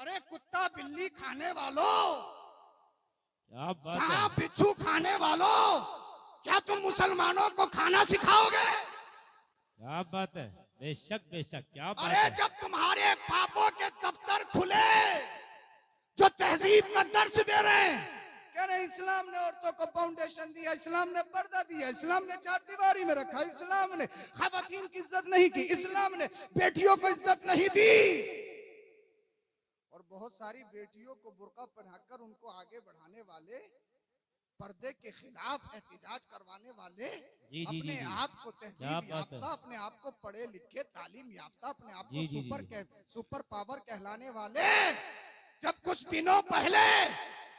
अरे कुत्ता बिल्ली खाने वालों, क्या बात है, सांप बिच्छू खाने वालों, क्या तुम मुसलमानों को खाना सिखाओगे? क्या बात है, बेशक बेशक, क्या बात अरे है। जब तुम्हारे पापों के दफ्तर खुले जो तहजीब का दर्श दे रहे हैं, कह रहे इस्लाम ने औरतों को फाउंडेशन दिया, इस्लाम ने पर्दा दिया, इस्लाम ने चार दीवारी में रखा, इस्लाम ने खवातीन की इज्जत नहीं की, इस्लाम ने बेटियों को इज्जत नहीं दी, और बहुत सारी बेटियों को बुर्का पहनाकर उनको आगे बढ़ाने वाले, पर्दे के खिलाफ एहतिजाज करवाने वाले, जी, जी, अपने जी, जी। आप को क्या तहजीब बात है। याफ्ता, अपने आप को पढ़े लिखे तालीम याफ्ता, अपने आप को जी, जी, जी, सुपर पावर कहलाने वाले, जब कुछ दिनों पहले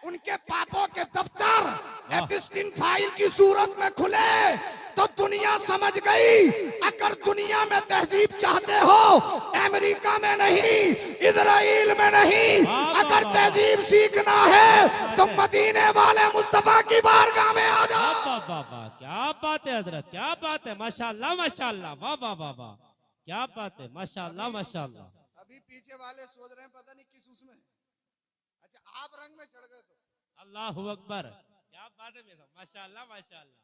उनके पापों के दफ्तर वाह। एपिस्टिन फाइल की सूरत में खुले, तो दुनिया समझ गई अगर दुनिया में तहजीब चाहते हो, अमेरिका में नहीं, इजराइल में नहीं, वाह, वाह, अगर वाह, तहजीब सीखना है तो मदीने वाले मुस्तफा की बारगाह में आ जाओ। वाह वाह वाह वाह, क्या बात है हजरत, क्या बात है, माशाल्लाह माशाल्लाह, वाह वाह वाह वाह, क्या बात है, माशाल्लाह माशाल्लाह। अभी पीछे वाले सोच रहे हैं पता नहीं किस उसमें, अच्छा आप रंग में चढ़ गए तो अल्लाहु अकबर, क्या बात है मेरे साहब, माशाल्लाह माशाल्लाह।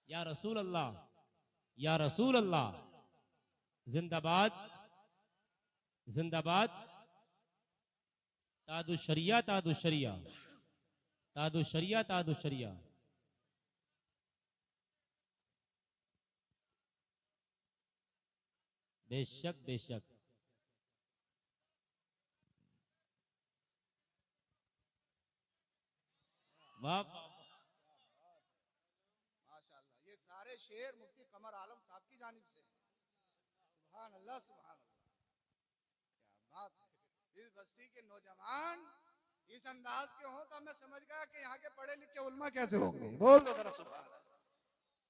या रसूल अल्लाह, या रसूल अल्लाह, जिंदाबाद जिंदाबाद, तादु शरिया तादु शरिया, तादु शरिया तादु शरिया। बेशक बेशक, वाह वाह, माशाल्लाह, ये सारे शेर मुफ्ती कमर आलम साहब की जानिब से, सुभान अल्लाह सुभान अल्लाह, क्या बात है। इस बस्ती के नौजवान इस अंदाज के हों तो मैं समझ गया कि यहाँ के पढ़े लिखे उल्मा कैसे होंगे। बोल दो जरा सुभान अल्लाह,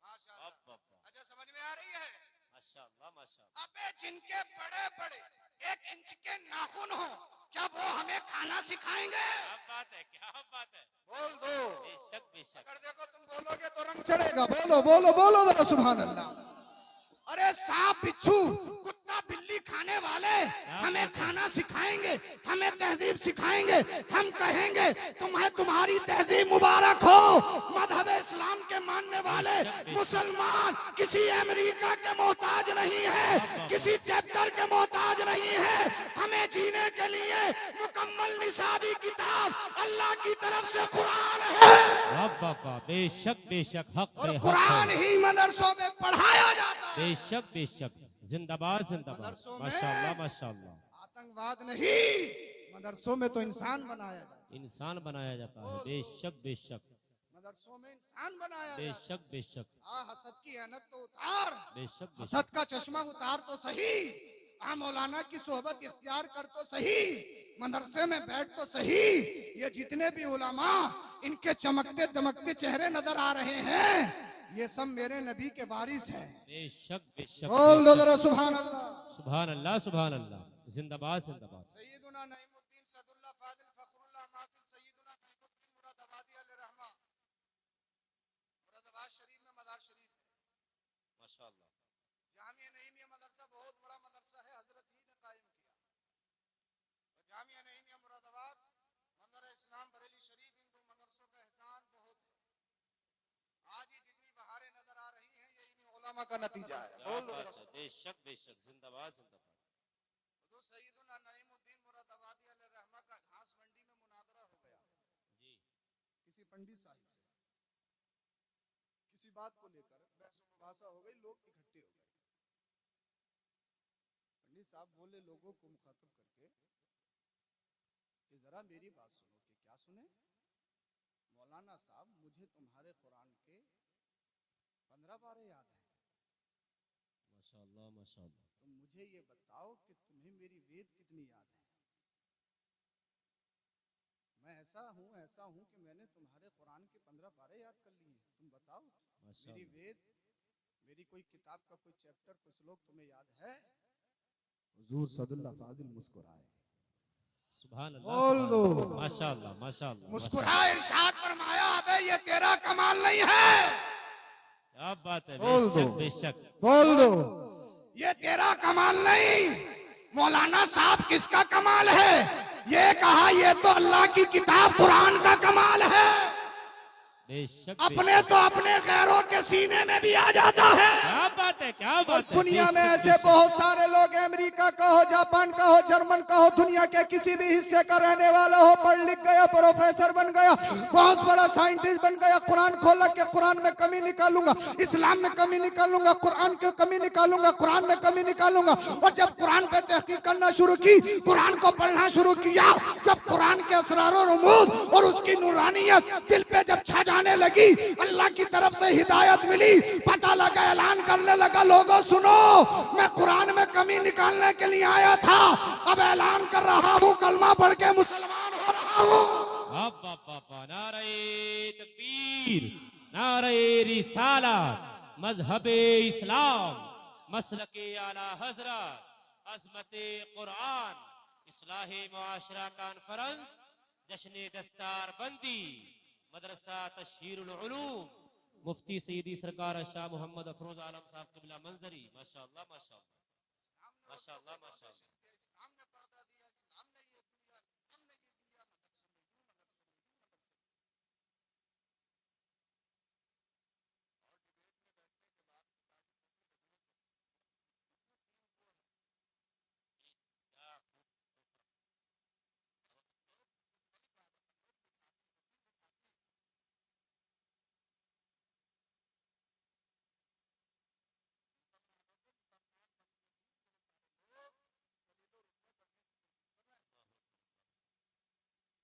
माशाल्लाह। अच्छा समझ में आ रही है? माशाल्लाह माशाल्लाह। अबे जिनके बड़े बड़े 1 इंच के नाखून हो, क्या वो हमें खाना सिखाएंगे? क्या बात है, क्या बात है, बोल दो। बेशक बेशक। अगर देखो तुम बोलोगे तो रंग चढ़ेगा। बोलो बोलो बोलो जरा सुभान अल्लाह। अरे सांप बिच्छू कुत्ता बिल्ली खाने वाले हमें खाना सिखाएंगे, हमें तहजीब सिखाएंगे, हम कहेंगे तुम्हें तुम्हारी तहजीब मुबारक हो। मजहब इस्लाम के मानने वाले मुसलमान किसी अमेरिका के मोहताज नहीं है, किसी चैप्टर के मोहताज नहीं है। हमें जीने के लिए मुकम्मल निसाबी किताब अल्लाह की तरफ से कुरान है, वाह वाह वाह, बेशक बेशक, हक और पे हक कुरान है। ही मदरसों में पढ़ाया जाता है। बेशक बेशक, जिंदाबाद जिंदाबाद, मदरसों में माशाल्लाह माशाल्लाह। आतंकवाद नहीं, मदरसों में तो इंसान बनाया जाता है। इंसान बनाया जाता है, बेशक बेशक, मदरसों में इंसान बनाया जाता है। बेशक बेशक, हसद की ऐनक तो उतार, बेशक बेशक। हसद का चश्मा उतार तो सही, मौलाना की सोहबत इख्तियार कर तो सही, मदरसे में बैठ तो सही। ये जितने भी उलमा इनके चमकते दमकते चेहरे नजर आ रहे हैं, ये सब मेरे नबी के वारिस हैं। बेशक बेशक, बोल दो जरा सुभान अल्लाह। सुभान अल्लाह सुभान अल्लाह, जिंदाबाद जिंदाबाद। सैयदुना नईमुद्दीन सदुल्लाह फादिल फखरुल्लाह माफिल सैयदुना नईमुद्दीन मुरादाबादी अल रहमा, मुरादाबाद शरीफ में मदार शरीफ है। माशाल्लाह, जामिया नईमिया मदरसा बहुत बड़ा मदरसा है, हजरत ही ने कायम किया। और जामिया नईमिया मुरादाबाद, मंदिर इस्लाम बरेली शरीफ, इन 2 मदरसों का एहसान बहुत है। आज ये जितनी बहारें नजर आ रही हैं, ये इन्हीं उलमा का नतीजा है। क्या बोल दो बात जरा है, बेशक बेशक, जिंदाबाद जिंदाबाद। तो सैयदुना नईमुद्दीन मुरादाबादी अल रहमा का घास मंडी में मुनादरा हो गया जी, किसी पंडित साहिब से, किसी बात को लेकर बहस मुबासा हो गई, लोग इकट्ठे हो गए। पंडित साहब बोले लोगों को मुखातब करके कि जरा मेरी बात सुनो। कि क्या सुने? मौलाना साहब, मुझे तुम्हारे कुरान के 15 पारे याद है, माशाल्लाह माशाल्लाह। तो मुझे ये बताओ कि तुम्हें मेरी वेद कितनी याद है? मैं ऐसा हूं कि मैंने तुम्हारे कुरान के 15 पारे याद कर लिए, तुम बताओ मेरी वेद, मेरी कोई किताब का कोई चैप्टर, कोई श्लोक तुम्हें याद है? हुजूर सदुल्लाह फाजिल मुस्कुराए, सुभान अल्लाह, बोल दो। माशाल्लाह माशाल्लाह, मुस्कुराए, इरशाद फरमाया, अबे ये तेरा कमाल नहीं है। क्या बात है, बोल दो। बेशक बेशक, बोल दो, ये तेरा कमाल नहीं, मौलाना साहब किसका कमाल है? ये कहा ये तो अल्लाह की किताब कुरान का कमाल है। बेशक अपने तो अपने गैरों के सीने में भी आ जाता है। क्या बात है, क्या और बात है। दुनिया में बेशक, ऐसे बेशक। बहुत सारे लोग, अमेरिका का हो, जापान का हो, जर्मन का हो, दुनिया के किसी भी हिस्से का रहने वाला हो, पढ़ लिख गया, प्रोफेसर बन गया, बहुत बड़ा साइंटिस्ट बन गया, कुरान खोला के कुरान में कमी निकालूंगा, इस्लाम में कमी निकालूंगा, कुरान की कमी निकालूंगा, कुरान में कमी निकालूंगा। और जब कुरान पे तहकीक करना शुरू की, कुरान को पढ़ना शुरू किया, जब कुरान के असरार और रुमूज और उसकी नूरानियत दिल पे जब छा जाने लगी, अल्लाह की तरफ से हिदायत मिली, पता लगा, ऐलान करने लगा, लोगों सुनो, मैं कुरान में कमी निकालने के लिए आया था, अब ऐलान कर रहा हूं, कलमा पढ़ के मुसलमान हो रहा हूं। नारे तकबीर, नारे रिसालत, मजहबे इस्लाम, मसलके आला हजरत, अजमते कुरान, इस्लाहे मुआशरा कॉन्फ्रेंस, जश्न दस्तार बंदी, मदरसा तशहीरुल उलूम, मुफ्ती सईदी सरकार शाह मोहम्मद अफरोज आलम साहब क़िबला मंजरी। माशाअल्लाह, माशाअल्लाह, माशाअल्लाह, माशाअल्लाह।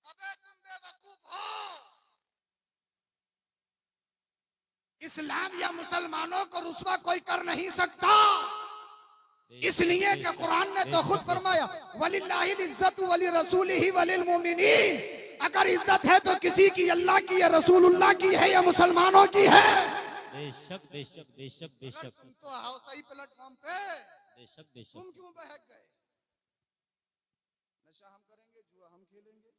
अबे तुम बेवकूफ हो, इस्लाम या मुसलमानों को रुस्वा कोई कर नहीं सकता, इसलिए कि कुरान ने तो खुद फरमाया, वलिल्लाहिल इज्जतु वली रसूलिही वलिल मोमिनीन। अगर इज्जत है तो किसी की, अल्लाह की या रसूलुल्लाह की है या मुसलमानों की है। बेशक, बेशक, बेशक, बेशक। तुम तो आओ सही प्लेटफॉर्म पे, बेशक, बेशक। तुम क्यों बहक गए? नशा हम करेंगे, जुआ हम खेलेंगे,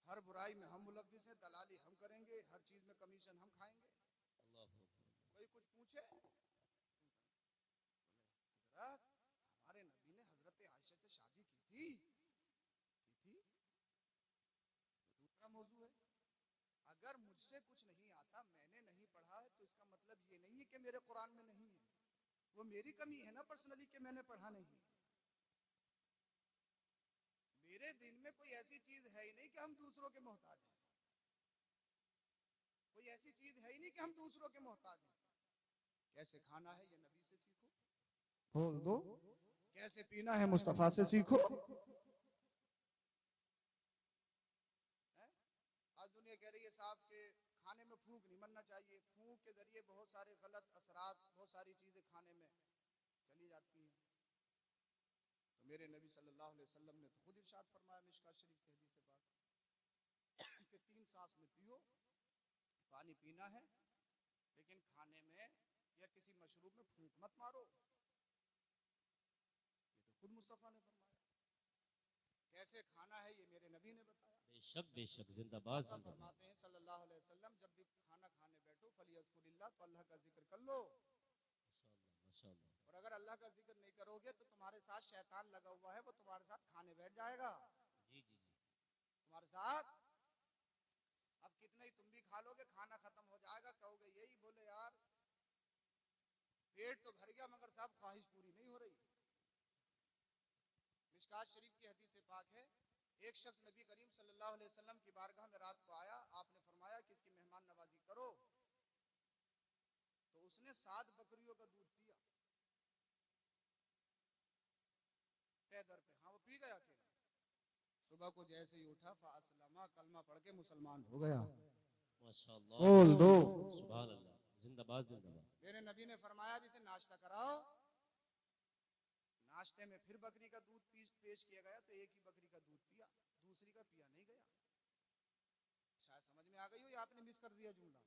हर बुराई में हम मुलव्विस हैं, दलाली हम करेंगे, हर चीज में कमीशन हम खाएंगे। कोई कुछ पूछे? हमारे नबी ने हजरत आयशा से शादी की थी, दूसरा मौजू है। अगर मुझसे कुछ नहीं आता, मैंने नहीं पढ़ा है, तो इसका मतलब ये नहीं है कि मेरे कुरान में नहीं है, वो मेरी कमी है ना पर्सनली कि मैंने पढ़ा नहीं। मेरे दिन में कोई ऐसी चीज है ही नहीं कि हम दूसरों के मोहताज हैं, कोई ऐसी चीज है ही नहीं कि हम दूसरों के मोहताज हैं। कैसे खाना है ये नबी से सीखो, बोल दो। कैसे पीना है मुस्तफा से सीखो। आज दुनिया कह रही है साहब के खाने में फूंक नहीं मरना चाहिए, फूंक के जरिए बहुत सारे गलत असरात, बहुत सारी चीजें खाने में चली जाती हैं। तो मेरे नबी सल्लल्लाहु अलैहि वसल्लम ने तो खुद इरशाद फरमाया मिशकात शरीफ की हदीस से बात कि 3 सांस में पियो, पानी पीना है, लेकिन खाने में या किसी मशरूब में फूंक मत मारो। ये तो खुद मुस्तफा ने फरमाया। कैसे खाना है ये मेरे नबी ने बताया। बेशक, बेशक, जिंदाबाद, जिंदाबाद। फरमाते हैं सल्लल्लाहु अलैहि वसल्लम, जब भी खाना खाने बैठो फलियज़कुरिल्लाह, तो अल्लाह का जिक्र कर लो। माशाअल्लाह। और अगर अल्लाह का जिक्र नहीं करोगे तो तुम्हारे साथ शैतान लगा हुआ है, वो तुम्हारे साथ खाने बैठ जाएगा। जी, जी, जी। तुम्हारे साथ अब कितना ही तुम भी खा लोगे, खाना खत्म हो जाएगा, कहोगे यही बोले यार पेट तो भर गया मगर साहब ख्वाहिश पूरी नहीं हो रही। मिशकात शरीफ की हदीस पाक है, एक शख्स नबी करीम सल्लल्लाहु अलैहि वसल्लम की बारगाह में रात को आया, आपने फरमाया कि इसकी मेहमान नवाजी करो, तो उसने 7 बकरियों का दूध पिया पैदर पे। हाँ वो पी गया अकेला। सुबह को जैसे ही उठा फासलमा, कलमा पढ़ के मुसलमान हो गया। माशाअल्लाह, बोल दो सुभान अल्लाह, जिंदाबाद, जिंदाबाद। मेरे नबी ने फरमाया भी इसे नाश्ता कराओ। नाश्ते में फिर बकरी का दूध पेश किया गया, तो एक ही बकरी का दूध पिया, दूसरी का पिया नहीं गया। शायद समझ में आ गई हो या आपने मिस कर दिया जुमला?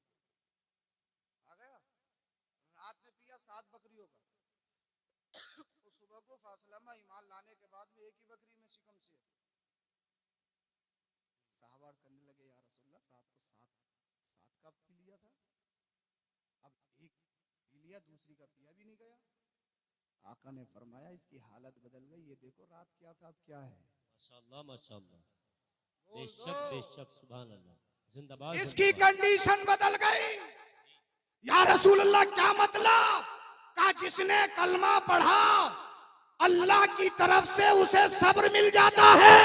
आ गया? रात में पिया 7 बकरियों का, तो सुबह को फासलमा ईमान लाने के बाद में एक ही बकरी में शिकम से साहबा करने लगे, या रसूलल्लाह रात को 7 का पी लिया था, अब एक पी लिया, दूसरी का पिया भी नहीं गया। आका ने फरमाया इसकी हालत बदल गई, ये देखो रात क्या था अब क्या है। माशाअल्लाह माशाअल्लाह। बेशक बेशक सुभान अल्लाह। जिंदाबाद इसकी जिंदाबाद। कंडीशन बदल गई। या रसूल अल्लाह क्या मतलब? का जिसने कलमा पढ़ा अल्लाह की तरफ से उसे सब्र मिल जाता है।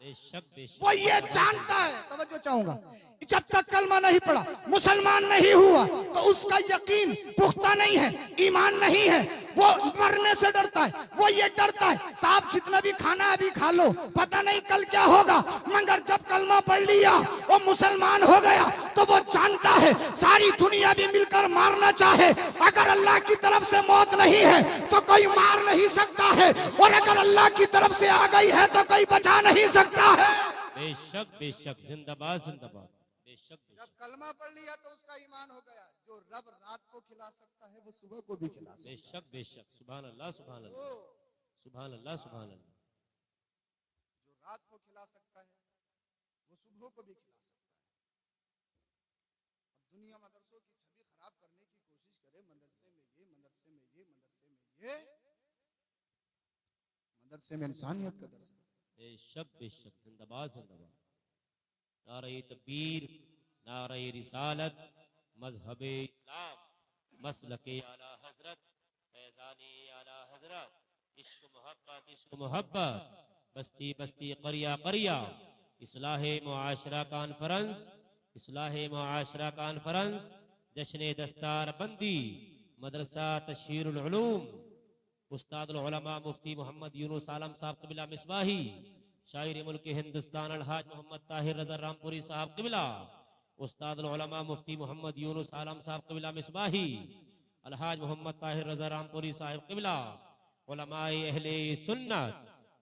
बेशक बेशक। वो ये जानता है, तवज्जो चाहूंगा, जब तक कलमा नहीं पढ़ा, मुसलमान नहीं हुआ, तो उसका यकीन पुख्ता नहीं है, ईमान नहीं है, वो मरने से डरता है। वो ये डरता है साहब जितना भी खाना अभी खा लो, पता नहीं कल क्या होगा, मगर जब कलमा पढ़ लिया वो मुसलमान हो गया, तो वो जानता है सारी दुनिया भी मिलकर मारना चाहे, अगर अल्लाह की तरफ से मौत नहीं है तो कोई मार नहीं सकता है, और अगर अल्लाह की तरफ से आ गई है तो कोई बचा नहीं सकता है। बेशक बेशक। जिंदाबाद जिंदाबाद। बेशक जब बेशक। कलमा पढ़ लिया तो उसका ईमान हो गया, जो रब रात को खिला सकता है वो सुबह को भी खिला सकता है। बेशक बेशक। सुभान अल्लाह सुभान अल्लाह सुभान अल्लाह सुभान अल्लाह। जो रात को खिला सकता है वो सुबह को भी खिला सकता है। अब दुनिया मदरसों की छवि खराब करने की कोशिश करे, मदरसे में ये, मदरसे में ये, मदरसे में ये, मदरसे में इंसानियत का दर्स। बेशक बेशक। जिंदाबाद जिंदाबाद। नारे तकबीर, नारे रिसालत, मजहब इस्लाम, मसलके आला हजरत, फैजाने आला हजरत, इश्क मोहब्बत, बस्ती बस्ती करिया करिया, इस्लाहे मुआशरा कॉन्फ्रेंस, इस्लाहे मुआशरा कॉन्फ्रेंस, जश्न दस्तार बंदी, मदरसा तशहीरुल उलूम, उस्ताद उलमा मुफ्ती मोहम्मद यूनुस आलम साहब क़िबला मिसबाही, शायर मुल्क हिंदुस्तान अलहाज मोहम्मद ताहिर रज़ा रामपुरी साहब क़िबला, उस्ताद उलमा मुफ्ती मोहम्मद यूनुस आलम साहब क़िबला मिसबाही, अलहाज मोहम्मद ताहिर रज़ा रामपुरी साहब क़िबला, उलमाए अहले सुन्नत,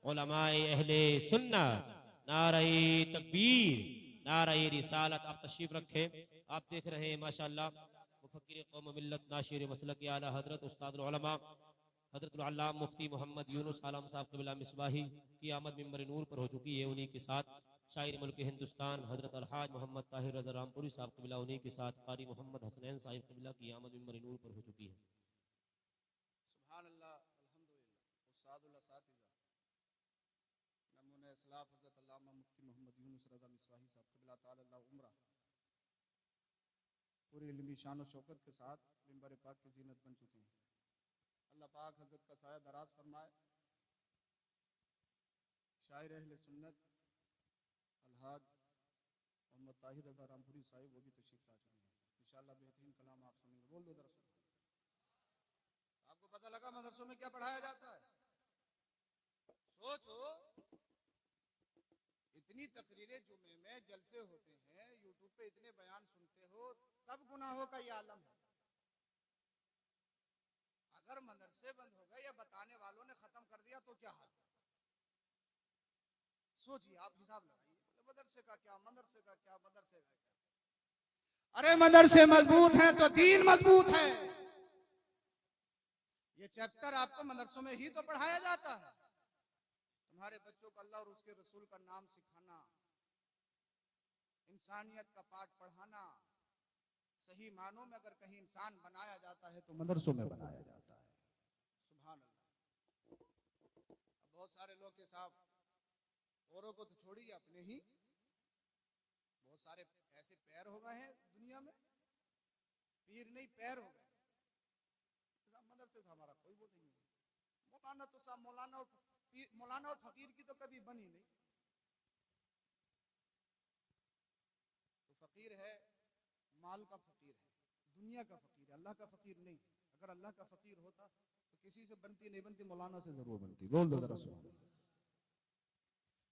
उलमाए अहले सुन्नत, नारे तकबीर, नारे रिसालत। आप तशरीफ रखें। आप देख रहे हैं माशाअल्लाह मुफक्किर कौम मिल्लत नाशिर मसलक आला हजरत उस्ताद उलमा हजरत अल्लामा मुफ्ती मोहम्मद यूनुस आलम साहब क़िबला मिसबाही की आमद मिंबर नूर पर हो चुकी है। उन्हीं के साथ शायर मुल्क हिंदुस्तान हजरत अलहाज मोहम्मद ताहिर रज़ा रामपुरी साहब क़िबला, उन्हीं के साथ कारी मोहम्मद हसनैन साहिब क़िबला की आमद मिंबर नूर पर हो चुकी है। सुभान अल्लाह, अल्हम्दुलिल्लाह। उस्तादुल असातिज़ा नमूने इस्लाफ हज़रत अल्लामा मुफ्ती मोहम्मद यूनुस रज़ा मिसबाही साहब क़िबला ताला उम्रा पूरी इल्मी शान और शौकत के साथ मिंबर पाक की जीनत बन चुके हैं। अल्लाह पाक हजरत का साया दराज फरमाए। शायर अहले सुन्नत अलहाज मोहम्मद ताहिर रज़ा रामपुरी साहिब वो भी तशरीफ ला चुके हैं। इंशाअल्लाह बेहतरीन कलाम आप सुनेंगे। बोल दो दरअसल आपको पता लगा मदरसों में क्या पढ़ाया जाता है? सोचो, इतनी तकरीरें जुमे में जलसे होते हैं, यूट्यूब पे इतने बयान सुनते हो, तब गुनाहों का ये आलम है। अगर मदरसे बंद हो गए या बताने वालों ने खत्म कर दिया तो क्या हाल? सोचिए, आप हिसाब लगाइए। मदरसे का क्या, मदरसे का क्या, मदरसे का क्या? अरे मदरसे मजबूत हैं तो दीन मजबूत है। ये चैप्टर आपको मदरसों में ही तो पढ़ाया जाता है। तुम्हारे बच्चों को अल्लाह और उसके रसूल का नाम सिखाना, इंसानियत का पाठ पढ़ाना, सही मानों में अगर कहीं इंसान बनाया जाता है तो मदरसों में बनाया जाता है। सुभान अल्लाह। अब बहुत सारे लोग के साथ औरों को तो छोड़िए, अपने ही बहुत सारे ऐसे पैर हो गए हैं दुनिया में, पीर नहीं पैर हो गए। मदरसे से हमारा कोई वो नहीं है। मौलाना तो साहब मौलाना और फकीर की तो कभी बनी नहीं। तो फकीर है, माल का फकीर है, दुनिया का फकीर है, अल्लाह का फकीर नहीं है। अगर अल्लाह का फकीर होता तो किसी से बनती नहीं बनती, मौलाना से जरूर बनती। बोल दो जरा सुभान अल्लाह।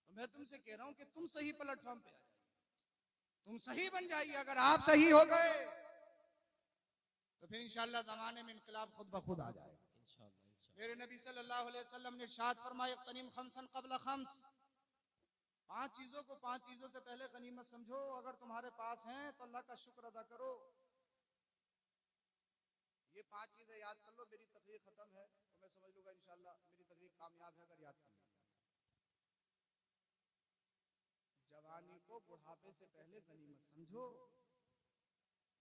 तो मैं तुमसे कह रहा हूं कि तुम सही प्लेटफॉर्म पे आ जाइए, तुम सही बन जाइए। अगर आप सही हो गए तो फिर इंशाअल्लाह जमाने में इनकलाब खुद ब खुद आ जाएगा। मेरे नबी सल्लल्लाहु अलैहि वसल्लम ने इरशाद फरमाया, गनीम खमसन क़ब्ल खम्स, पांच चीजों को पांच चीजों से पहले गनीमत समझो। अगर तुम्हारे पास हैं तो अल्लाह का शुक्र अदा करो। ये पांच चीजें याद कर लो। मेरी तकरीर खत्म है तो मैं समझ लूंगा इंशाअल्लाह मेरी तकरीर कामयाब है अगर याद कर लिया। जवानी को बुढ़ापे से पहले गनीमत समझो।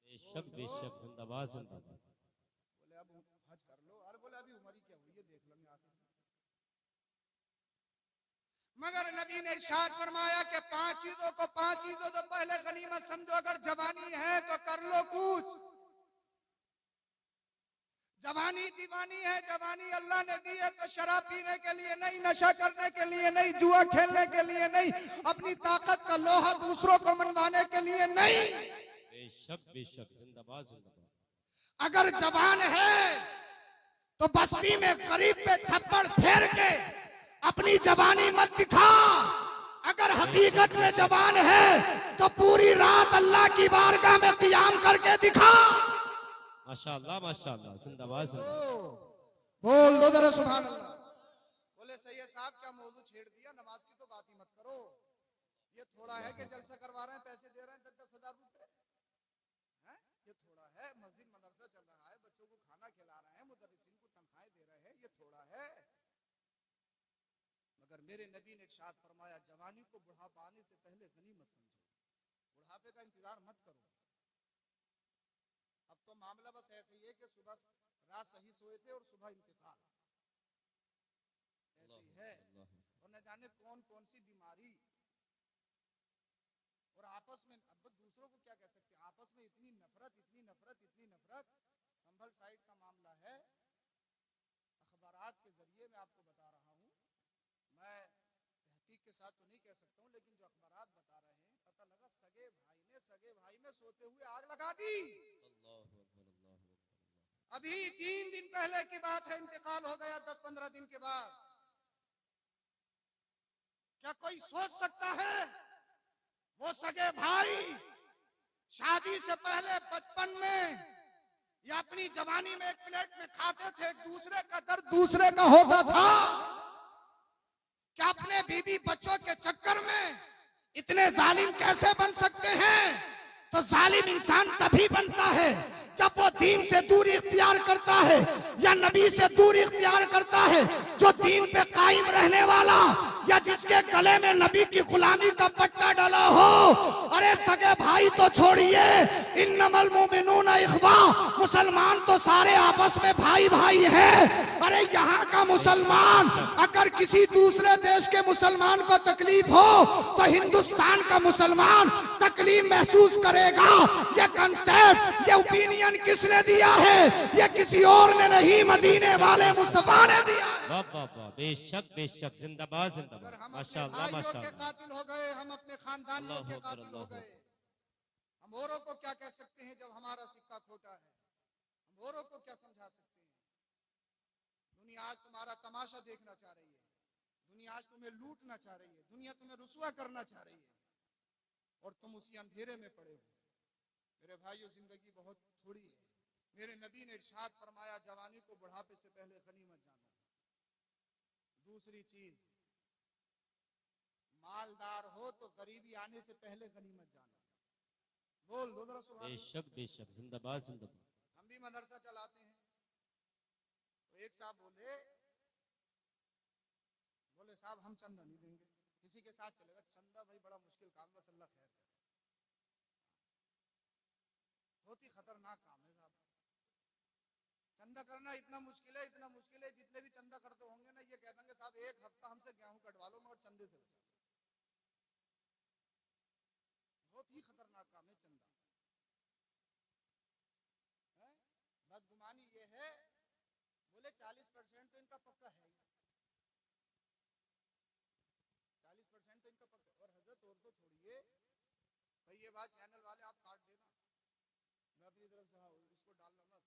बेशक बेशक। जिंदाबाद जिंदाबाद। बोले अब हज कर लो। अरे बोले अभी उम्र ही क्या हुई है, देख लो। मैं आखिर मगर नबी ने इरशाद फरमाया कि पांच चीजों तो पहले गनीमत समझो। अगर जवानी है तो कर लो कुछ। जवानी दीवानी है, जवानी अल्लाह ने दी है तो शराब पीने के लिए नहीं, नशा करने के लिए नहीं, जुआ खेलने के लिए नहीं, अपनी ताकत का लोहा दूसरों को मनवाने के लिए नहीं। बेशक जिंदाबाद जिंदाबाद। अगर जवान है तो बस्ती में गरीब पे थप्पड़ फेर के अपनी जवानी मत दिखा। अगर हकीकत में जवान है तो पूरी रात अल्लाह की बारगाह में क़ियाम करके दिखा। माशाअल्लाह जिंदाबाद जिंदाबाद। बोल दो जरा सुभान अल्लाह। बोले सैयद साहब क्या मौजू छेड़ दिया, नमाज की तो बात ही मत करो। ये थोड़ा है कि जलसा करवा रहे हैं, पैसे दे रहे हैं 10,000 रुपए, ये थोड़ा है। मस्जिद मदरसा चल रहा है, बच्चों को खाना खिला रहे हैं, मुदर्रिसीन को तनख्वाहें दे रहे हैं, ये थोड़ा है। मगर मेरे नबी ने इरशाद फरमाया जवानी को बुढ़ापा आने से पहले गनीमत समझो। बुढ़ापे का इंतजार मत करो। अब तो मामला बस ऐसे ही है कि सुबह रात सही सोए थे और सुबह इंतकाल, ऐसे ही है। और न जाने कौन कौन सी बीमारी, और आपस में अब दूसरों को क्या कह सकते हैं, आपस में इतनी नफरत, इतनी नफरत, इतनी नफरत। संभल साइड का मामला है, अखबारात के जरिए मैं आपको बता रहा हूँ, मैं तहकीक के साथ तो नहीं कह सकता हूँ, लेकिन जो अखबारात बता रहे हैं, पता लगा सगे भाई ने सोते हुए आग लगा दी। अभी 3 दिन पहले की बात है, इंतकाल हो गया 10-15 दिन के बाद। क्या कोई सोच सकता है वो सगे भाई शादी से पहले बचपन में या अपनी जवानी में एक प्लेट में खाते थे, एक दूसरे का दर्द दूसरे का होता था? क्या अपने बीवी बच्चों के चक्कर में इतने जालिम कैसे बन सकते हैं? तो जालिम इंसान तभी बनता है जब वो दीन से दूरी इख्तियार करता है या नबी से दूरी इख्तियार करता है। जो दीन पे कायम रहने वाला या जिसके गले में नबी की गुलामी का पट्टा डाला हो। अरे सगे भाई तो छोड़िए, इन्नमल मुमिनूना इख्वा, मुसलमान तो सारे आपस में भाई भाई हैं। अरे यहाँ का मुसलमान अगर किसी दूसरे देश के मुसलमान को तकलीफ हो तो हिंदुस्तान का मुसलमान तकलीफ महसूस करेगा। ये कंसेप्ट, ये ओपिनियन किसने दिया है? ये किसी और ने नहीं, मदीने वाले मुस्तफा ने दिया। वाह वाह वाह, बेशक जिंदाबाद जिंदाबाद। माशाअल्लाह माशाअल्लाह। कातिल हो गए, हम अपने खानदानियों के कातिल हो गए। हम औरों को क्या कह सकते हैं जब हमारा सिक्का खोटा है? हम औरों को क्या समझा सकते हैं? दुनिया आज तुम्हारा तमाशा देखना चाह रही है, दुनिया आज तुम्हें लूटना चाह रही है, दुनिया तुम्हें रुसवा करना चाह रही है और तुम उसी अंधेरे में पड़े हो। मेरे भाइयों, जिंदगी बहुत थोड़ी है। मेरे नबी ने इरशाद फरमाया जवानी को बुढ़ापे से पहले गनीमत जानो। दूसरी चीज, मालदार हो तो गरीबी आने से पहले गनीमत जानो। बोल दो जरा सुभान अल्लाह। बेशक जिंदाबाद जिंदाबाद। हम भी मदरसा चलाते हैं, तो एक साहब बोले साहब हम चंदा नहीं देंगे, किसी के साथ चलेगा चंदा, भाई बड़ा मुश्किल काम, बस अल्लाह खैर करे। बहुत ही खतरनाक काम है साहब, चंदा करना इतना मुश्किल है, इतना मुश्किल है। जितने भी चंदा करते होंगे ना, ये कह देंगे साहब एक हफ्ता हमसे गेहूं कटवा लो मगर चंदे से बचा। बहुत ही खतरनाक काम है चंदा। बदगुमानी ये है, बोले 40% तो इनका पक्का है, 40% तो इनका पक्का। और हजरत और तो छोड़िए भाई, ये बात चैनल वाले आप काट देना, मैं अपनी तरफ से इसको डालना मत।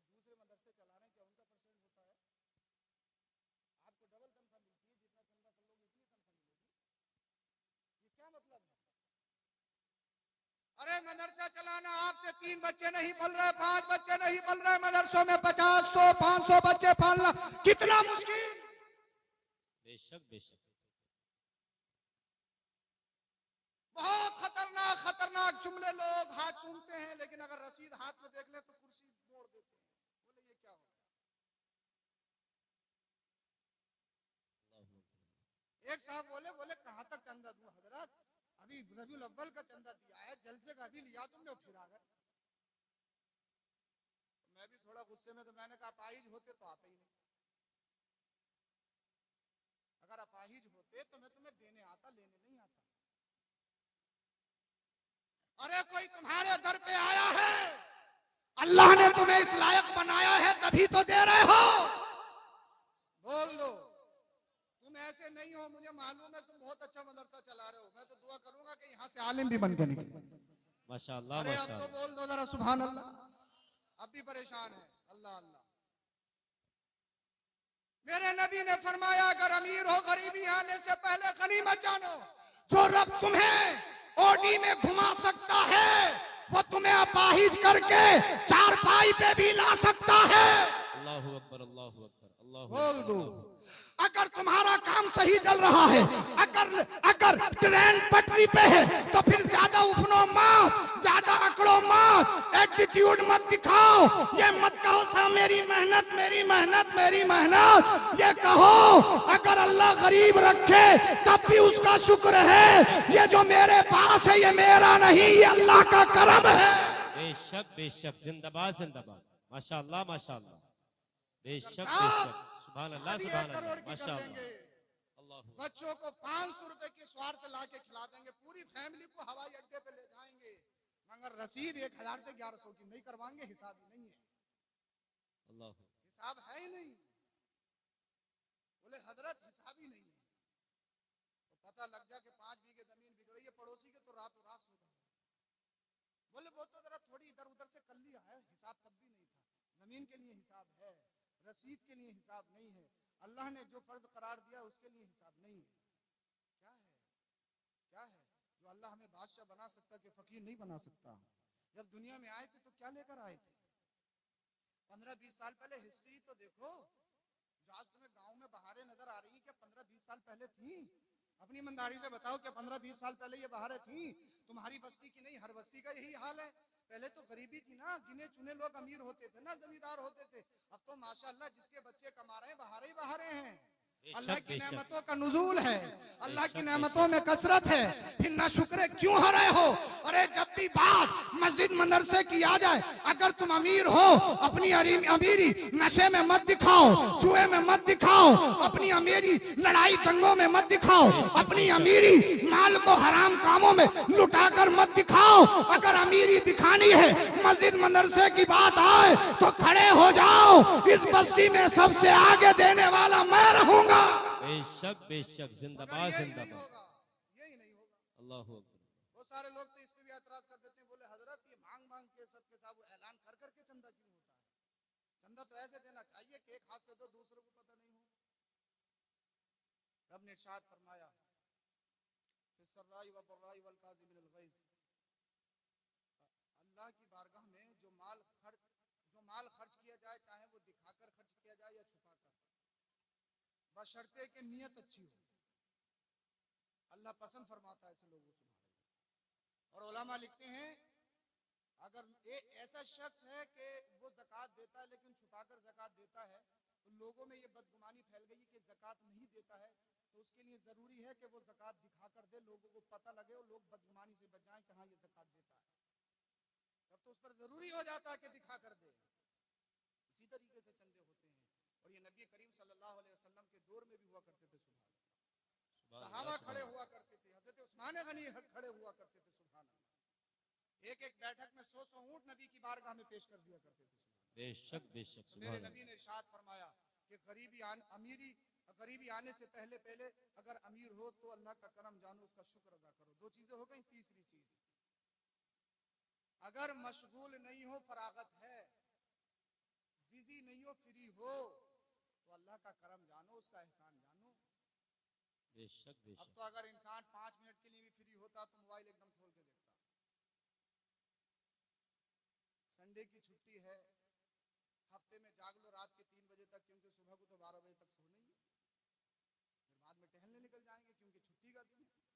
दूसरे मदरसे चला रहे हैं, क्या उनका परसेंट होता है? आपको डबल तनख्वाह मिलती है, जितना चंदा कर लोगे उतनी तनख्वाह मिलेगी। ये क्या मतलब है? अरे मदरसा चलाना आपसे 3 बच्चे नहीं पल रहे, 5 बच्चे नहीं पल रहे, मदरसों में 50, 100, 500 बच्चे पालना कितना मुश्किल। बेशक बहुत खतरनाक जुमले लोग हाथ चूमते हैं, लेकिन अगर रसीद हाथ में देख ले तो कुर्सी मोड़ देते हैं। बोले ये क्या हो? एक साहब बोले कहां तक चंदा दूं हजरत, अभी रबीउल अव्वल का चंदा दिया है, जलसे का अभी लिया तुमने, फिर आ गए। मैं भी थोड़ा गुस्से में, तो मैंने कहा अपाहिज होते तो आते ही नहीं, अगर अपाहिज होते तो मैं तुम्हें देने आता, लेने नहीं आता। अरे कोई तुम्हारे दर पे आया है, अल्लाह ने तुम्हें इस लायक बनाया है, तभी तो दे रहे हो। बोल दो, तुम ऐसे नहीं हो, मुझे मालूम है, तुम बहुत अच्छा मदरसा चला रहे हो। मैं तो दुआ करूंगा कि यहाँ से आलिम भी बन के निकले। माशाअल्लाह अरे अब तो माशाअल्लाह। बोल दो जरा सुभान अल्लाह। अब भी परेशान है, अल्लाह अल्लाह। मेरे नबी ने फरमाया अगर अमीर हो, गरीबी आने से पहले गनीमत जानो। जो रब तुम्हें ओडी में घुमा सकता है, वो तुम्हें अपाहिज करके चारपाई पे भी ला सकता है। अल्लाहु अकबर अल्लाहु अकबर अल्लाहु बोल दो, अकबर। अगर तुम्हारा काम सही चल रहा है, अगर ट्रेन पटरी पे है, तो फिर ज्यादा उफनो मत, ज्यादा अकड़ो मत, एटीट्यूड मत दिखाओ। ये मत कहो सा मेरी मेहनत मेरी मेहनत मेरी मेहनत। ये कहो अगर अल्लाह गरीब रखे तब भी उसका शुक्र है। ये जो मेरे पास है ये मेरा नहीं, ये अल्लाह का करम है। बेशक बेशक, जिंदाबाद जिंदाबाद, माशाअल्लाह माशाअल्लाह, बेशक बेशक, सुभान अल्लाह सुभान अल्लाह, माशाअल्लाह। अल्लाह बच्चों को 500 रुपए की स्वार से ला के खिला देंगे, पूरी फैमिली को हवाई अड्डे पे ले जाएंगे, मगर रसीद 1000 से 1100 की नहीं करवाएंगे। हिसाब ही नहीं है, अल्लाह। हिसाब है ही नहीं। बोले हजरत हिसाब ही नहीं है, तो पता लग जाए कि 5 बीघे जमीन बिक रही है पड़ोसी के, तो रातों रात हो जाए। बोले वो तो जरा थोड़ी इधर उधर से कर लिया है, हिसाब तब भी नहीं था। जमीन के लिए हिसाब है, रसीद के लिए हिसाब नहीं है। अल्लाह ने जो फर्ज करार दिया उसके लिए हिसाब नहीं है। क्या है, क्या है जो अल्लाह हमें बादशाह बना सकता कि फकीर नहीं बना सकता। जब दुनिया में आए थे तो क्या लेकर आए थे? 15-20 साल पहले हिस्ट्री तो देखो। जो आज तुम्हें गांव में बहारें नजर आ रही है, क्या 15-20 साल पहले थी? अपनी ईमानदारी से बताओ, क्या 15-20 साल पहले ये बहारें थी? तुम्हारी बस्ती की नहीं, हर बस्ती का यही हाल है। पहले तो गरीबी थी ना, गिने चुने लोग अमीर होते थे ना, जमींदार होते थे। अब तो माशाअल्लाह जिसके बच्चे कमा रहे हैं, बहारे ही बहारे हैं। अल्लाह की नेमतों का नुज़ूल है, अल्लाह की नेमतों में कसरत है, फिर ना शुक्र क्यों हो रहे हो? अरे जब भी बात मस्जिद मदरसे की आ जाए, अगर तुम अमीर हो अपनी अमीरी नशे में मत दिखाओ, जुए में मत दिखाओ, अपनी अमीरी लड़ाई दंगों में मत दिखाओ, अपनी अमीरी माल को हराम कामों में लुटाकर मत दिखाओ। अगर अमीरी दिखानी है, मस्जिद मदरसे की बात आए तो खड़े हो जाओ। इस बस्ती में सबसे आगे देने वाला मैं रहूंगा। बेशक बेशक, जिंदाबाद जिंदाबाद, यही नहीं होगा। अल्लाह अकबर। वो सारे लोग तो इस पे भी एतराज कर देते हैं, बोले हजरत ये मांग मांग के सबके साथ वो ऐलान कर करके चंदा क्यों होता है? चंदा तो ऐसे देना चाहिए कि एक हाथ से दो, दूसरों को पता नहीं हो। रब ने इरशाद फरमाया फिस्सर्राई व दर्राई वल काज़िमिनल गैज़। अल्लाह की बारगाह में जो माल खर्च किया जाए, चाहे वो दिखाकर खर्च किया जाए या छुपाकर, बशर्ते कि नियत अच्छी हो, अल्लाह पसंद फरमाता है ऐसे लोगों से। और उलमा लिखते हैं अगर ऐसा शख्स है कि वो ज़कात देता है लेकिन छुपाकर ज़कात देता है, तो लोगों में ये बदगुमानी फैल गई कि ज़कात नहीं देता है, तो उसके लिए ज़रूरी है कि वो ज़कात दिखाकर दे, लोगों को पता लगे और लोग बदगुमानी से बच जाएं कि हाँ ये ज़कात देता है। तब तो उस पर ज़रूरी हो जाता है कि दिखाकर दे। इसी तरीके से चंदे होते हैं, और ये नबी करीम सल्लल्लाहु अलैहि वसल्लम के दौर में भी हुआ करते थे। सहाबा खड़े हुआ करते थे, हजरत उस्मान गनी खड़े हुआ करते थे। सुभान अल्लाह, एक एक बैठक में 100-100 ऊंट नबी की बारगाह में पेश कर दिया करते थे। बेशक बेशक, मेरे नबी ने इरशाद फरमाया कि गरीबी आने से पहले अगर अमीर हो तो अल्लाह का करम जानो, उसका शुक्र अदा करो। 2 चीजें हो गई। तीसरी चीज, अगर मशगूल नहीं हो, फरागत है, बिजी नहीं हो, फ्री हो, तो अल्लाह का करम जानो, उसका एहसान जानो। बेशक अब बेशक। तो अगर इंसान 5 मिनट के लिए भी फ्री होता तो मोबाइल एकदम खोल के देखता। संडे की छुट्टी है, हफ्ते में जाग लो रात के 3 बजे तक, क्योंकि सुबह को तो 12 बजे तक सोना ही है। फिर बाद में टहलने निकल जाएंगे क्योंकि छुट्टी का दिन है।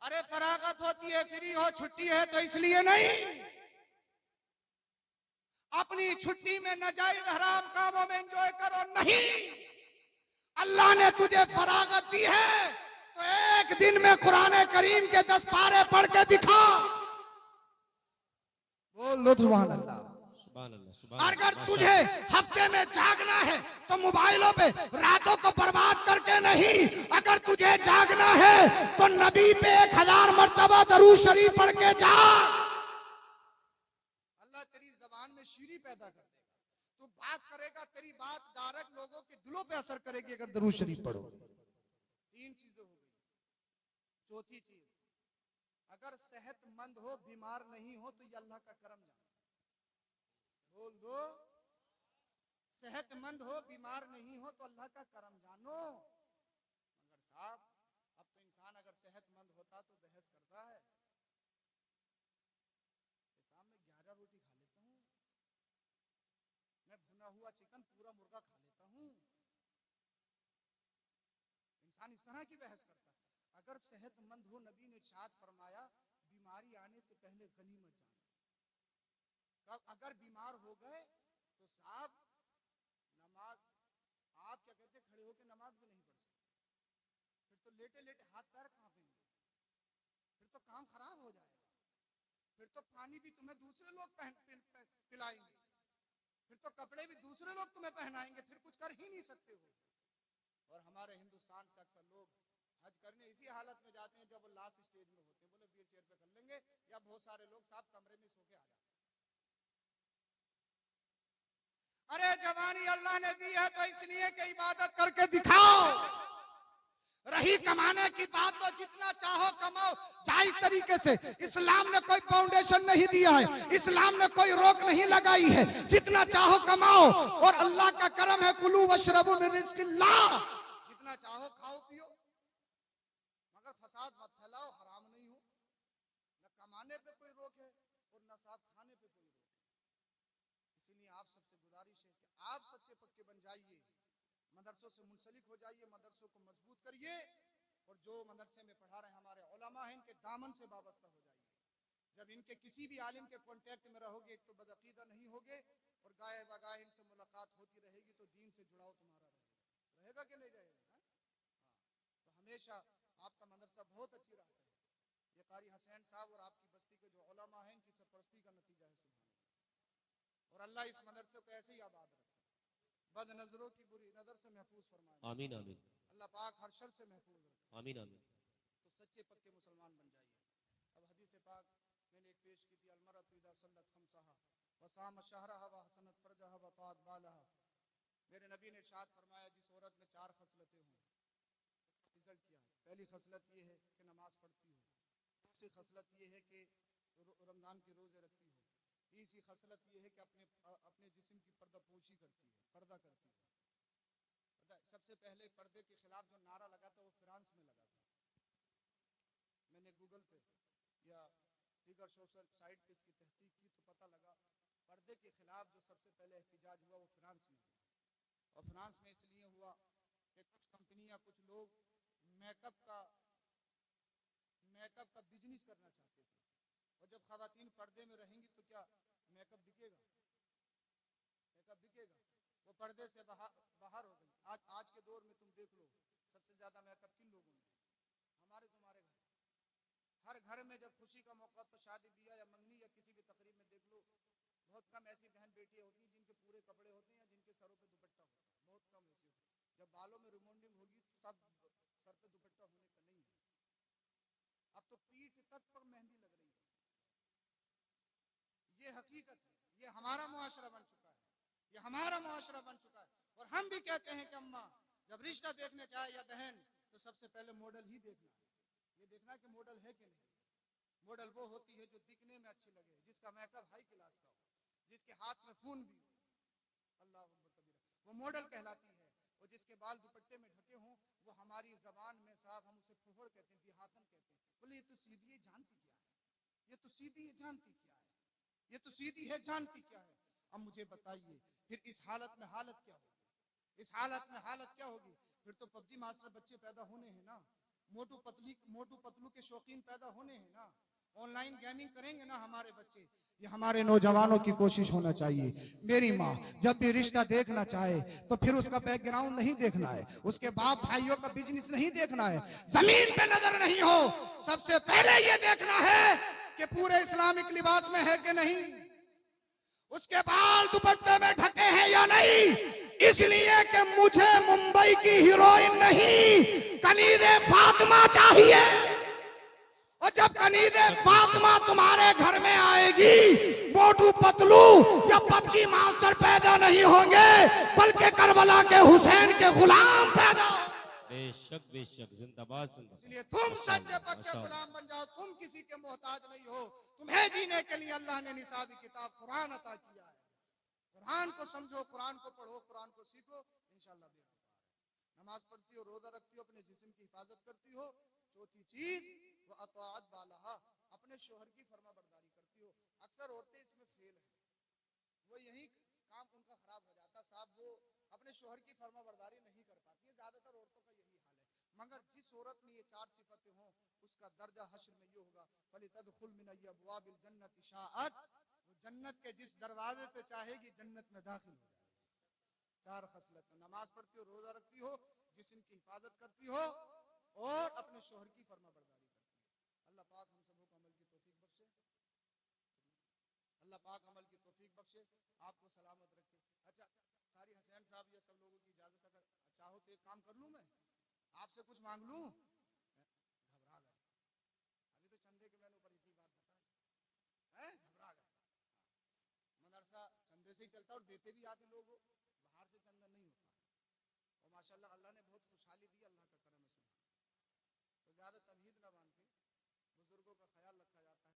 अरे फरागत होती है, फ्री हो, छुट्टी है तो इसलिए नहीं। अपनी छुट्टी में नाजायज हराम कामों में एंजॉय करो नहीं। अल्लाह ने तुझे फरागत दी है, तो एक दिन में कुरान करीम के 10 पारे पढ़ के दिखा। बोल लो सुभान अल्लाह। सुभान अल्लाह, सुभान अल्लाह, अगर माशाअल्लाह। तुझे हफ्ते में जागना है तो मोबाइलों पे रातों को बर्बाद करके नहीं, अगर तुझे जागना है तो नबी पे 1000 मर्तबा दरूद शरीफ पढ़ के जा। अल्लाह तेरी जबान में शीरी पैदा कर देगा, तू बात करेगा, तेरी बात डायरेक्ट लोगों के दिलों पे असर करेगी अगर दरूद शरीफ पढ़ो। 3 चीजें हो गई। चौथी चीज, अगर सेहतमंद हो, बीमार नहीं हो तो ये अल्लाह का करम जानो। बोल दो, सेहतमंद हो, बीमार नहीं हो तो अल्लाह का करम जानो। मगर साहब, अब तो इंसान अगर सेहतमंद होता तो बहस करता है। शाम में 11 रोटी खा लेता हूँ, मैं भुना हुआ चिकन पूरा मुर्गा खा लेता हूँ। इंसान इस तरह की बहस करता है। अगर सेहतमंद हो, नबी ने इरशाद फरमाया, बीमारी आने से पहले गनीमत जानो। अगर बीमार हो गए तो साहब नमाज, आप क्या कहते, खड़े होकर नमाज भी नहीं पढ़ सकते, फिर तो लेटे लेटे हाथ पैर कांपेंगे, फिर तो काम खराब हो जाएगा, फिर तो पानी भी तुम्हें दूसरे लोग पिलाएंगे, फिर तो कपड़े भी दूसरे लोग तुम्हें पहनाएंगे, फिर कुछ कर ही नहीं सकते हो। और हमारे हिंदुस्तान से अक्सर लोग हज करने इसी हालत में जाते हैं जब वो लास्ट स्टेज में होते हैं, बोले व्हील चेयर पे कर लेंगे, या बहुत सारे लोग साहब कमरे में सो के आ जाते हैं। अरे जवानी अल्लाह ने दी है तो इसलिए कि इबादत करके दिखाओ। रही कमाने की बात तो जितना चाहो कमाओ जायज तरीके से। इस्लाम ने कोई फाउंडेशन नहीं दिया है, इस्लाम ने कोई रोक नहीं लगाई है। जितना चाहो कमाओ, और अल्लाह का करम है, कुलू वशरबू मिन रिज़्किल्लाह, जितना चाहो खाओ पियो, मगर फसाद मत फैलाओ, हराम नहीं हो। न कमाने पे कोई रोक है और न साफ खाने पे कोई रोक है। इसीलिए आप सबसे गुजारिश है कि आप सच्चे पक्के बन जाइए, मदरसों से मुंसलिक हो जाइए, मदरसों को मजबूत करिए, और जो मदरसे में पढ़ा रहे हमारे उलमा हैं इनके दामन से वाबस्ता हो जाइए। जब इनके किसी भी आलिम के कांटेक्ट में रहोगे, एक तो बदअकीदा नहीं होगे, और गाय बगाह इनसे मुलाकात होती रहेगी तो दीन से जुड़ाव तुम्हारा रहेगा कि नहीं रहेगा? तो हमेशा आपका मदरसा बहुत अच्छी रहा है। ये कारी हसैन साहब और आपकी बस्ती के जो उलमा हैं इनकी सरपरस्ती का नतीजा है। और अल्लाह इस मदरसे को ऐसे ही आबाद रखे, बद नजरों की बुरी नजर से महफूज फरमाए। आमीन आमीन। अल्लाह पाक हर शर से महफूज रखे। आमीन आमीन। तो सच्चे पक्के मुसलमान बन जाइए। अब हदीस पाक मैंने एक पेश की थी, अलमरतु इज़ा सल्लत खमसहा व साम शहरहा व हसनत फरजहा व ताअत बालहा। मेरे नबी ने इरशाद फरमाया, जिस औरत में 4 खसलतें हों, रिजल्ट क्या है? पहली खसलत ये है कि नमाज पढ़ती हो, दूसरी खसलत ये है कि रमजान के रोजे रखती हो, तीसरी खसलत ये है कि अपने जिस्म की पर्दापोशी करती है, पर्दा करती है। सबसे पहले पर्दे के खिलाफ जो नारा लगा था वो फ्रांस में लगा था। मैंने गूगल पे या दीगर सोशल साइट पे इसकी तहकीक की तो पता लगा पर्दे के खिलाफ जो सबसे पहले एहतिजाज हुआ वो फ्रांस में हुआ। और फ्रांस में इसलिए हुआ कि कुछ कंपनियां, कुछ लोग मेकअप का बिजनेस करना चाहते थे, और जब खवातीन पर्दे में रहेंगी तो क्या मेकअप बिकेगा? मेकअप बिकेगा? वो पर्दे से बाहर हो गई। आज के दौर में तुम देख लो, सबसे ज्यादा मेकअप किन लोगों में? हमारे तुम्हारे घर। हर घर में जब खुशी का मौका तो शादी ब्याह या मंगनी या किसी भी तकरीब में देख लो, बहुत कम ऐसी बहन बेटियां होती हैं जिनके पूरे कपड़े होते हैं या जिनके सरों पे दुपट्टा होता है। बहुत कम ऐसी होती है। जब बालों में रिमोंडिंग होगी तो सब सर पे दुपट्टा होने का नहीं है। अब तो पीठ तक पर मेहंदी लग रही है। ये हकीकत है, ये हमारा मुआशरा बन चुका है, ये हमारा मुआशरा बन चुका है। और हम भी कहते हैं कि अम्मा जब रिश्ता देखने चाहे या बहन तो सबसे पहले मॉडल ही देखना है। ये देखना कि मॉडल है कि नहीं। मॉडल वो होती है जो दिखने में अच्छी लगे, जिसका मेकअप हाई क्लास का हो, जिसके हाथ में फोन भी हो, अल्लाह वो मॉडल कहलाती है। और जिसके बाल दुपट्टे में ढके हों वो हमारी जबान में साहब हम उसे फुहड़ कहते हैं, दिहातन कहते हैं। बोले ये तो सीधी है, जानती क्या है? ये तो सीधी है, जानती क्या है? ये तो सीधी है, जानती क्या है? अब मुझे बताइए फिर इस हालत में हालत क्या होगी? इस हालत में हालत क्या होगी? फिर तो पबजी मास्टर बच्चे पैदा होने हैं ना, मोटू पतलू के शौकीन पैदा होने हैं ना, ऑनलाइन गेमिंग करेंगे ना हमारे बच्चे। ये हमारे नौजवानों की कोशिश होना चाहिए। मेरी माँ जब भी रिश्ता देखना चाहे तो फिर उसका बैकग्राउंड नहीं देखना है, उसके बाप भाइयों का बिजनेस नहीं देखना है, जमीन पे नजर नहीं हो, सबसे पहले ये देखना है कि पूरे इस्लामिक लिबास में है कि नहीं, उसके बाल दुपट्टे में ढके हैं या नहीं। इसलिए कि मुझे मुंबई की हीरोइन नहीं, कनीज़े फातिमा चाहिए। और जब कनीज़े फातिमा तुम्हारे घर में आएगी, मोटू पतलू या पबजी मास्टर पैदा नहीं होंगे, बल्कि करबला के हुसैन के गुलाम पैदा। बेशक बेशक, जिंदाबाद जिंदाबाद। इसलिए तुम सच्चे पक्के गुलाम बन जाओ, तुम किसी के मोहताज नहीं हो। तुम्हें जीने के लिए अल्लाह ने निसाबी किताब कुरान अता किया है। कुरान को समझो, कुरान को पढ़ो, कुरान को सीखो, इंशाअल्लाह बेड़ा पार है। नमाज पढ़ती हो, रोजा रखती हो, अपने जिस्म की हिफाजत करती हो। चौथी चीज वो अताअत बालहा, अपने शोहर की फर्मा बरदारी करती हो। अक्सर औरतें इसमें फेल है, वो यही काम उनका खराब हो जाता साहब, वो अपने शोहर की फर्मा बरदारी नहीं कर पाती है। ज्यादातर औरतों का यही हाल है। मगर जिस औरत में ये चार सिफतें हों, उसका दर्जा हश्र में ये होगा, फलितदखुल मिन अब्वाबिल जन्नति शाअत, वो जन्नत के जिस दरवाजे से चाहेगी जन्नत में दाखिल हो जाएगी। चार खसलत, नमाज पढ़ती हो, रोजा रखती हो, जिस्म की हिफाजत करती हो और अपने शोहर की फर्मा बरदारी करती हो। अल्लाह पाक हम सबों को अमल की तौफीक बख्शे, अल्लाह पाक अमल की तौफीक बख्शे, आपको सलामत रखे। अच्छा कारी हसैन साहब, ये सब लोगों की इजाजत अगर चाहो तो एक काम कर लूं, मैं आपसे कुछ मांग लूं? घबरा गए, अभी तो चंदे के मैंने ऊपर इतनी बात बताई है, घबरा गए। मदरसा चंदे से ही चलता और देते भी आप ही लोग हो, बाहर से चंदा नहीं होता। और माशाल्लाह अल्लाह ने बहुत खुशहाली दी, अल्लाह का करम है। तो ज्यादा